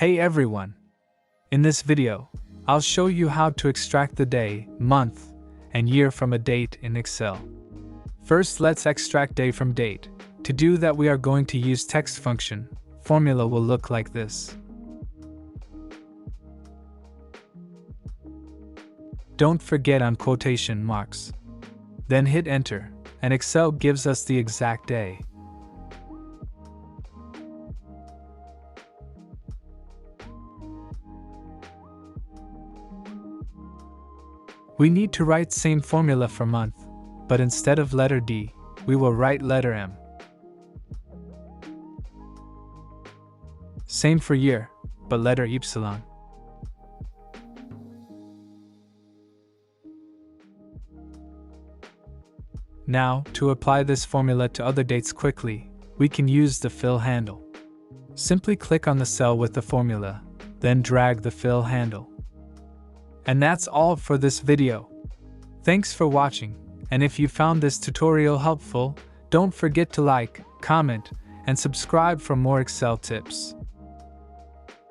Hey everyone! In this video, I'll show you how to extract the day, month, and year from a date in Excel. First, let's extract day from date. To do that, we are going to use text function. Formula will look like this. Don't forget on quotation marks. Then hit enter, and Excel gives us the exact day. We need to write same formula for month, but instead of letter D, we will write letter M. Same for year, but letter Y. Now, to apply this formula to other dates quickly, we can use the fill handle. Simply click on the cell with the formula, then drag the fill handle. And that's all for this video. Thanks for watching, and if you found this tutorial helpful, don't forget to like, comment, and subscribe for more Excel tips.